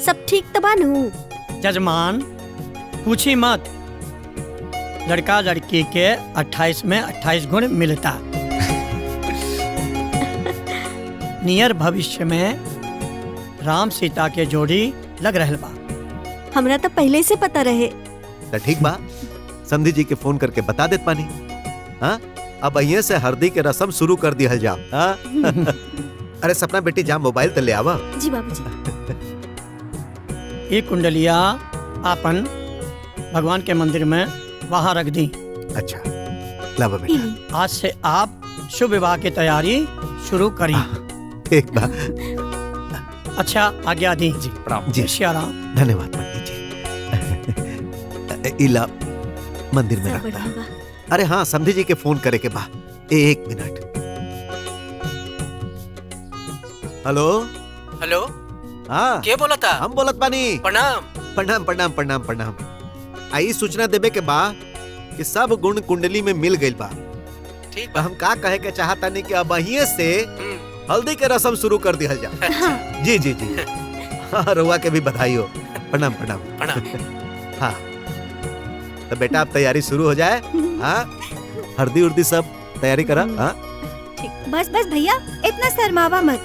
सब ठीक तो बानू? जजमान पूछी मत, लड़का लड़की के 28 में 28 गुण मिलता। नियर भविष्य में राम सीता के जोड़ी लग रहल बा। हमरा तो पहले से पता रहे। तो ठीक बा, समधी जी के फोन करके बता देत पानी। हाँ, अब अहिए से हल्दी के रस्म शुरू कर दिया जा। अरे सपना बेटी जा मोबाइल तो ले आवा। जी बाबूजी। ये कुंडलिया आपन भगवान के मंदिर में वहाँ रख दी। अच्छा लावा बेटा। आज से आप शुभ विवाह की तैयारी शुरू करी। ठीक बा। अच्छा आज्ञा दी। जी प्रणाम। जी श्याराम। धन्यवाद पंडित जी। इला मंदिर में रखता। अरे हाँ, समधी जी के फोन करे के बा। 1 मिनट। Hello hello. हाँ के बोला था? हम बोलत बानी। प्रणाम प्रणाम प्रणाम प्रणाम प्रणाम। आई सूचना देबे के बा कि सब गुण कुंडली में मिल गइल बा। ठीक बा। हम का कहे के चाहता नहीं कि अब अहिए से हल्दी के रस्म शुरू कर दिया जा। जी जी जी। हाँ, रुआ के भी बधाई हो। प्रणाम प्रणाम प्रणाम। हाँ तो बेटा अब तैयारी शुरू हो जाए। हाँ, हल्दी उर्दी सब तैयारी करा। हाँ बस बस भैया, इतना शर्मावा मत।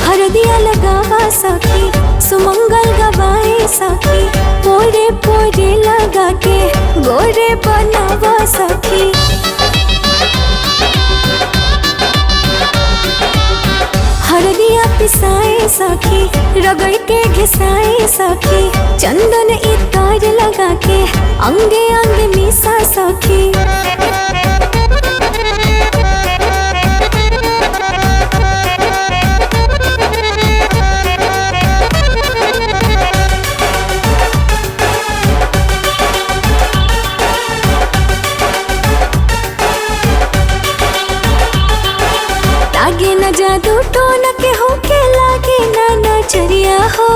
हरदिया लगावा सखी, सुमंगल गवाए सखी, पोरे पोरे लगा के गोरे बनावा सखी। हरदिया पिसाए सखी, रगड़ के घिसाए सखी, चंदन इतार लगा के अंगे अंगे मिसा सखी। लागे न जादू टोना के हो के लागे न नजरिया हो।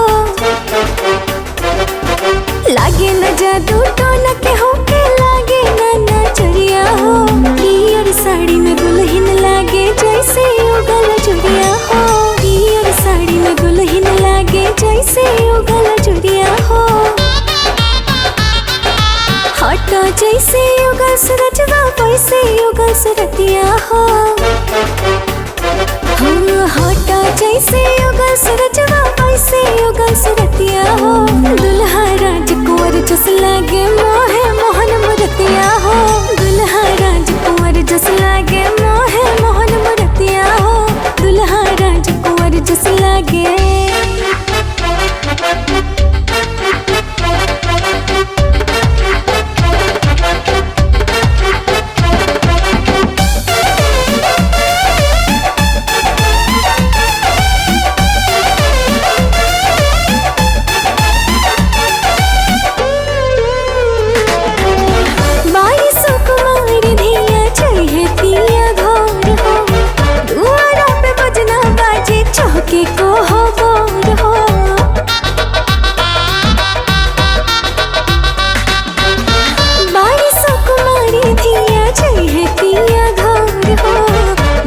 लागे न जादू टोना के हो के लागे न नजरिया हो। पियर साड़ी में दुल्हन लागे जैसे उगल जुड़िया हो। पियर साड़ी में दुल्हन लागे जैसे उगल जुड़िया हो। हटा जैसे उगल सूरजवा वैसे उगल सूरतिया हो। हटा जैसे उगल सूरजवा वैसे उगल सूरतिया हो। दुल्हा राजकुंवर जस लागे मोहे मोहन मूर्तिया हो। दुल्हा राजकुंवर जस लागे मोहे मोहन मूर्तिया हो। दुल्हा राजकुंवर जस लागे। चौके को हो बोर हो। बारिशों कुमारी धिया चाहिए तिया घोर हो।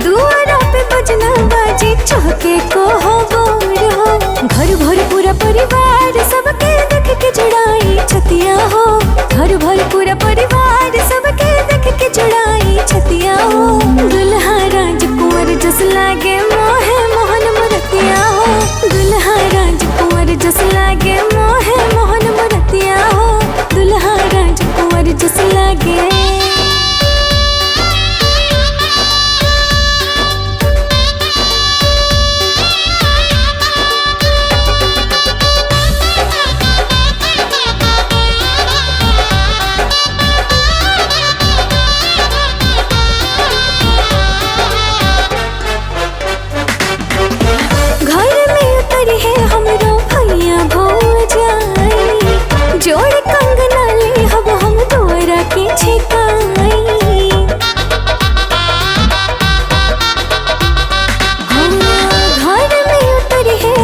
दुआरा पे बजना बाजे चौके को हो बोर हो। घर भर पूरा परिवार सबके देख के जुड़ाई छतिया हो। घर भर पूरा परिवार सबके देख के जुड़ाई छतिया हो। दुल्हा राजकुंवर जस लागे मोहे मोहन मूर्तिया हो। दुल्हा राजकुंवर जस लागे मोहे मोहन मूर्तिया हो। दुल्हा राजकुंवर जस लागे। जोड़ कंगना ले हब हम तोरा के छिकाई। घर में उतरी है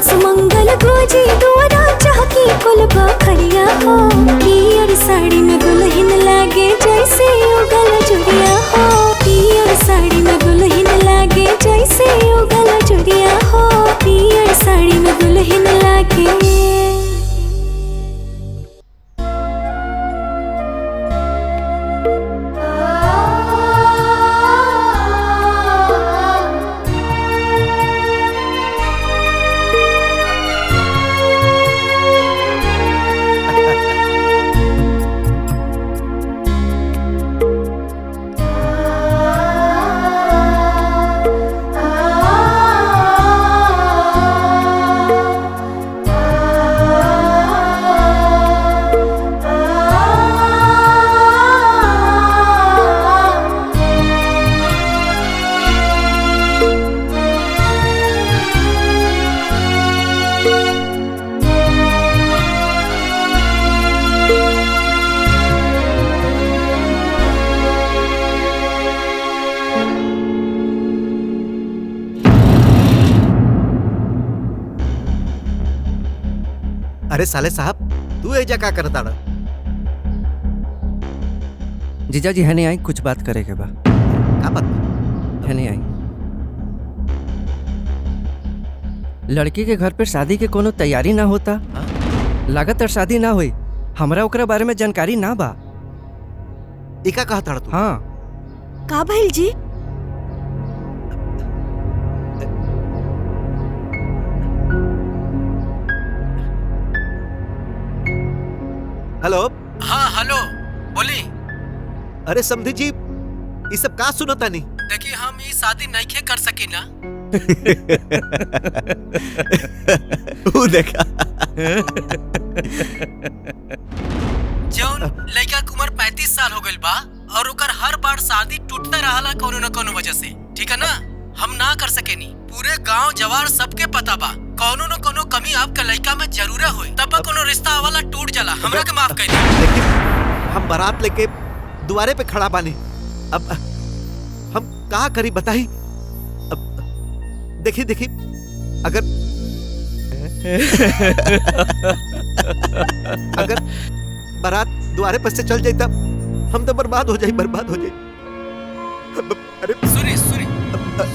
मंगल सुमंगल गोजी दुआरा चहकी कुल बखरिया हो पियर साड़ी में दुल्हन लागे जैसे उगल जुड़िया हो पियर साड़ी में दुल्हन लागे जैसे उगल जुड़िया हो पियर साड़ी में दुल्हन लागे। अरे साले साहब, तू एजा का करता ना? जीजा जी है नहीं आई, कुछ बात करे के बा। का बात? है नहीं आई। लड़की के घर पे शादी के कोनो तैयारी ना होता। लागत शादी ना हुई, हमरा ओकरा बारे में जानकारी ना बा। इका कहा था तू? हाँ का भइल जी? हेलो। हाँ हेलो, बोली। अरे समधी जी, ये सब का सुनता नहीं? देखिए हम ये शादी नहीं कर सकी ना। वो देखा। जौन लड़का की उम्र 35 साल हो गइल बा और ओकर हर बार शादी टूटता रहला कोनो न कोनो वजह से, ठीक है ना? हम ना कर सकेनी। पूरे गांव जवार सबके पता बा कोनो न कोनो कमी आपका लड़का में जरूर होई, तब कोनो रिश्ता वाला टूट जाला। हमरा के माफ कर दी। लेकिन हम बारात लेके दुआरे पे खड़ा बानी, अब हम कहा करी बताई? अब देखी देखी, अगर बारात दुआरे पर से चल जाता हम तो बर्बाद हो जाए, बर्बाद हो जाए। अरे सुनी सुनी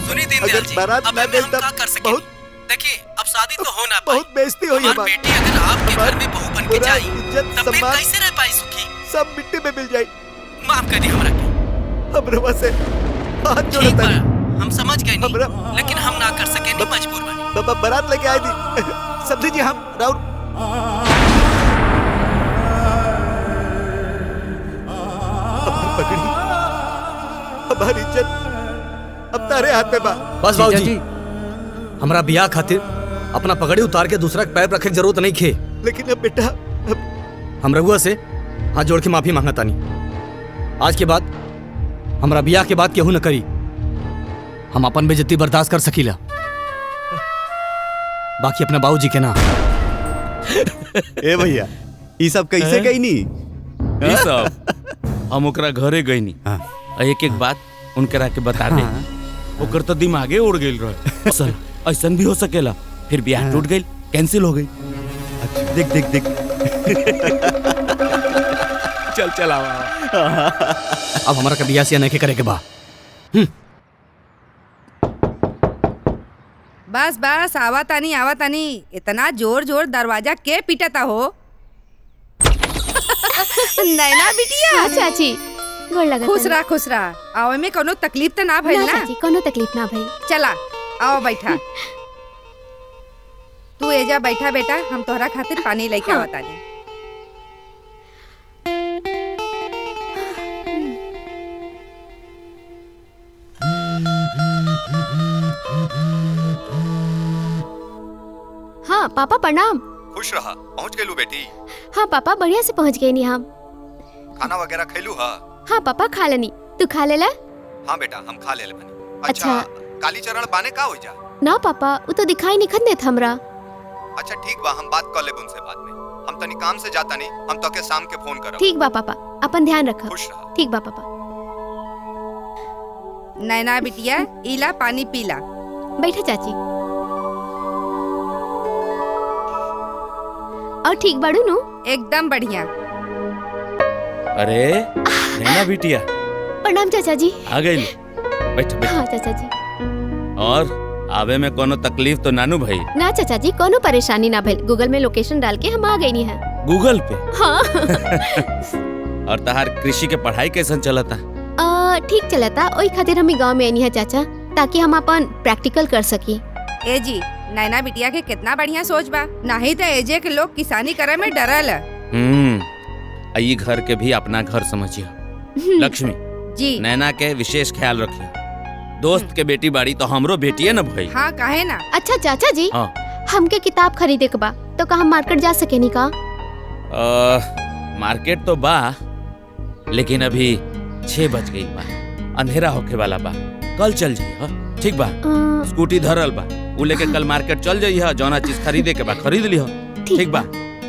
सुनी दीनदयाल जी, बारात अब ना हम मिलता का कर सकेनी? बहुत देखिए अब शादी तो हो ना पाई। बहुत बेइज्जती हुई हमारी बेटी अगर आपके घर में बहू बन के पूरा जाई इज्जत तब फिर सम्मान कैसे रह पाई सुखी? सब मिट्टी में मिल जाए। माफ कर दी हमरा के। हम रवा से हाथ ठीक जोड़ता बा, है। हम समझ गए नहीं, हमरा- लेकिन हम ना कर सके नहीं, मजबूर बनी। बाबा बारात लेके आए थी। समझी जी, हम राउर हमारी पगड़ी, हमारी इज्जत अब तारे हाथ में बा। बस जीजा बाबूजी, हमरा बियाह खातिर अपना पगड़ी उतार के दूसरा के पैर रखे की जरूरत नहीं खे। लेकिन अब बेटा, हम रघुआ से हाथ जोड़ के माफी मांगता नहीं। आज के बाद हमरा बियाह के बाद केहू न करी। हम अपन बेइज्जती बर्दाश्त कर सकीला, बाकी अपने बाबूजी के ना। ए भैया, ये सब कैसे गई नी? ई सब हम ओकरा घरे गईनी। एक एक बात उनकरा के बता दे। ओकर तो दिमागे उड़ गइल रहे। असल ऐसन भी हो सकेला, फिर ब्याह टूट गइल, कैंसिल हो गई। अच्छा, देख देख देख। चल चल आवा। अब हमारा का बियाह से नहीं करे के बा। बस बस, आवा तानी। इतना जोर जोर दरवाजा के पीटता हो? नैना बिटिया। हाँ चाची, गोड़ लगा। खुश रहा। आवे में कोनो तकलीफ तो ना भइल ना? चाची, कोनो तकलीफ ना भइल। चला आओ बैठा। तू एजा बैठा बेटा, हम तोहरा खातिर पानी लेके हाँ। आवता नहीं। हाँ पापा प्रणाम। खुश रहा, पहुंच गई बेटी। हाँ पापा, बढ़िया से पहुँच गए नी हम। खाना वगैरह खैलू? हाँ पापा खा लेनी, तू खा लेला? हाँ बेटा, हम खा ले बनी। अच्छा। काली चरण बाने का हो जा? ना पापा, वो तो दिखाई नहीं देत हमरा। अच्छा ठीक बा, हम बात कर लेब उनसे बाद में। हम तनी काम से जाता नहीं, हम तो के शाम के फोन करब। ठीक बा पापा, अपन ध्यान रखा। खुश रहा। ठीक बा पापा। नैना बिटिया, इला पानी पीला। बैठा चाची। और ठीक बाड़ू नु? एकदम बढ़िया। अरे नैना बिटिया प्रणाम चाचा जी। आ गई। बैठ बैठ। हाँ चाचा जी। और आवे में कोनो तकलीफ तो नानू भाई? ना चाचा जी, कोनो परेशानी ना भइल। गूगल में लोकेशन डाल के हम आ गई नहीं है। गूगल पे? हाँ। और तहार कृषि के पढ़ाई कैसन चलता? ठीक चलता। ओई खातिर हम गांव में आई है चाचा, ताकि हम अपन प्रैक्टिकल कर सकी। ए जी, नैना बिटिया के कितना बढ़िया सोच बा। नहीं तो एजे के लोग किसानी करे में डरल। आई घर के भी अपना घर समझियो। लक्ष्मी जी। नैना के विशेष ख्याल रखियो। दोस्त के बेटी बाड़ी तो हमरो बेटी है ना भाई। हाँ काहे ना। अच्छा चाचा जी, हाँ। हमके किताब खरीदे के बा, तो का हम मार्केट जा सके नी का? मार्केट तो बा, लेकिन अभी 6 बज गई बा, अंधेरा होके वाला बा। कल चल जाइए, ठीक बा? स्कूटी धरल बा, उ लेके कल मार्केट चल जाइए। जौना चीज खरीदे के बा खरीद लिहो, ठीक बा?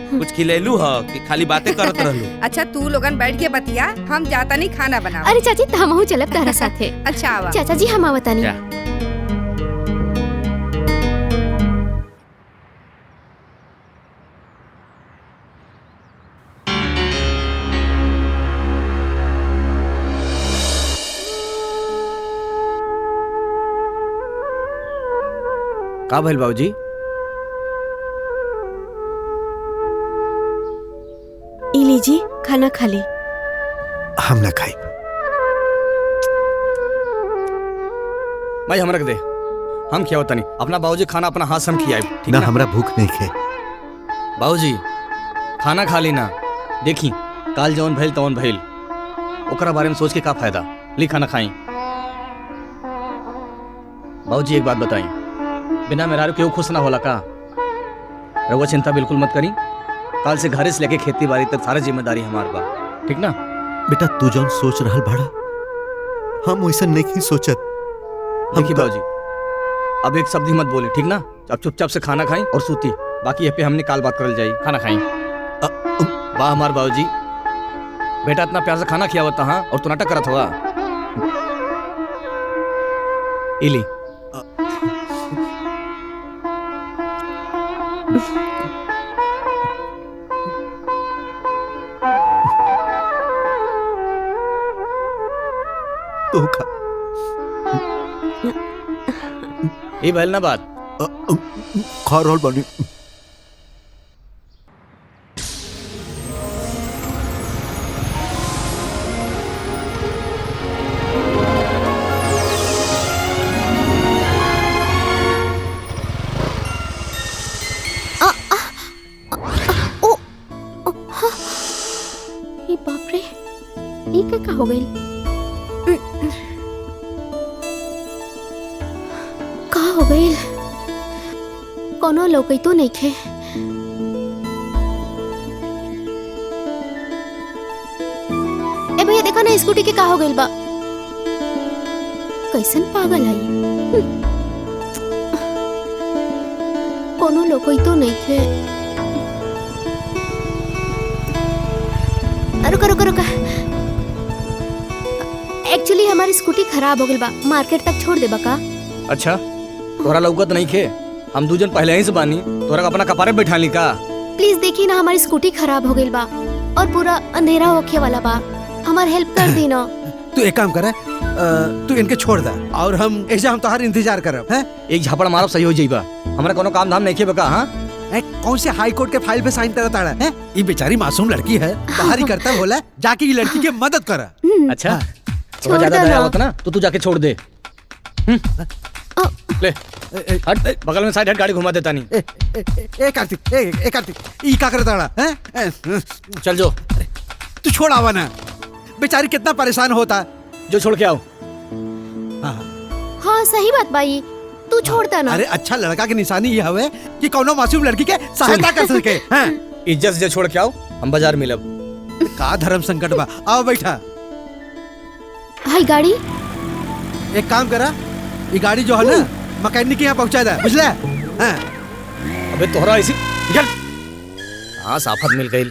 कुछ खिलेलू ह कि खाली बातें करत रहलू? अच्छा तू लोगन बैठ के बतिया, हम जाता नहीं खाना बना। अरे चाची, तो हमहू चलब तारा साथे। अच्छा आवा। चाचा जी हम आवता नहीं। का भइल बाबूजी? ई लीजिए, खाना खा ली। हम ना खाई। भाई हम रख दे, हम क्या होता नहीं। अपना बाबूजी खाना अपना हाथ से हम खियाए, ठीक ना? हमरा भूख नहीं खे। बाबूजी खाना खा ली ना। देखी काल जौन भइल तौन भइल, ओकरा बारे में सोच के का फायदा। ली खाना खाई। बाबूजी एक बात बताई, बिना मेहरारू केहू खुश ना होला का? रउआ चिंता बिल्कुल मत करी। काल से घरे से लेके खेती बाड़ी तक सारा जिम्मेदारी हमार बा, ठीक ना? बेटा तू जौन सोच रहल बड़ा, हम वैसा नहीं सोचत। देखिए बाबूजी, अब एक शब्द ही मत बोले, ठीक ना? अब चुपचाप से खाना खाई और सूती। बाकी ये पे हमने काल बात करल जाई। खाना खाई। वाह हमार बाबूजी, बेटा इतना प्यार से खाना खियावता। हाँ, और तू नाटक करत होगा। इली तो खा। ये भइल ना बात। खा रहल बानी। बाप रे, ये क्या हो गई? का हो गई? कोनो लौकई तो नहीं खे। ए भैया देखा ना, स्कूटी के का हो गई बा? कैसन पागल है? कोनो लौकई तो नहीं खे। रुका रुका रुका, एक्चुअली हमारी स्कूटी खराब हो गई बा, मार्केट तक छोड़ दे बका। अच्छा तोरा लौकत नहीं खे? हम दूजन पहले ही से बानी, तोरा अपना कपारे बैठा ली का? प्लीज देखी ना, हमारी स्कूटी खराब हो गई बा और पूरा अंधेरा होके वाला बा। हमार हेल्प कर दी ना। तू एक काम कर, तू इनके छोड़ दे और हम ऐसा हम तोहार इंतजार करब। हैं? एक झापड़ मारब सही हो जाइबा। हमरा कोनो काम धाम नहीं खे बका। हाँ, कौन से हाई कोर्ट के फाइल पे साइन करता है? ये बेचारी मासूम लड़की है, बाहरी करता बोला जाके ये लड़की की मदद कर। अच्छा थोड़ा ज्यादा दया होता ना तो तू जाके छोड़ दे। ले हट, बगल में साइड हट, गाड़ी घुमा देता नहीं। ए कार्तिक, ए कार्तिक, ई का करता है? चल जो, तू छोड़ आवा ना, बेचारी कितना परेशान होता। जो छोड़ के आओ। हाँ सही बात भाई, तू छोड़ता ना। अरे अच्छा लड़का की निशानी ये हवे कि कोनो मासूम लड़की के सहायता कर सके। हाँ? इज्जत से छोड़ के आओ, हम बाजार मिलब। का धर्म संकट बा, आओ बैठा। हाय गाड़ी, एक काम करा, ये गाड़ी जो है ना मैकेनिक के यहाँ पहुँचा दे, बुझले? हाँ। अबे तोहरा ऐसी निकल। हाँ साफत मिल गई।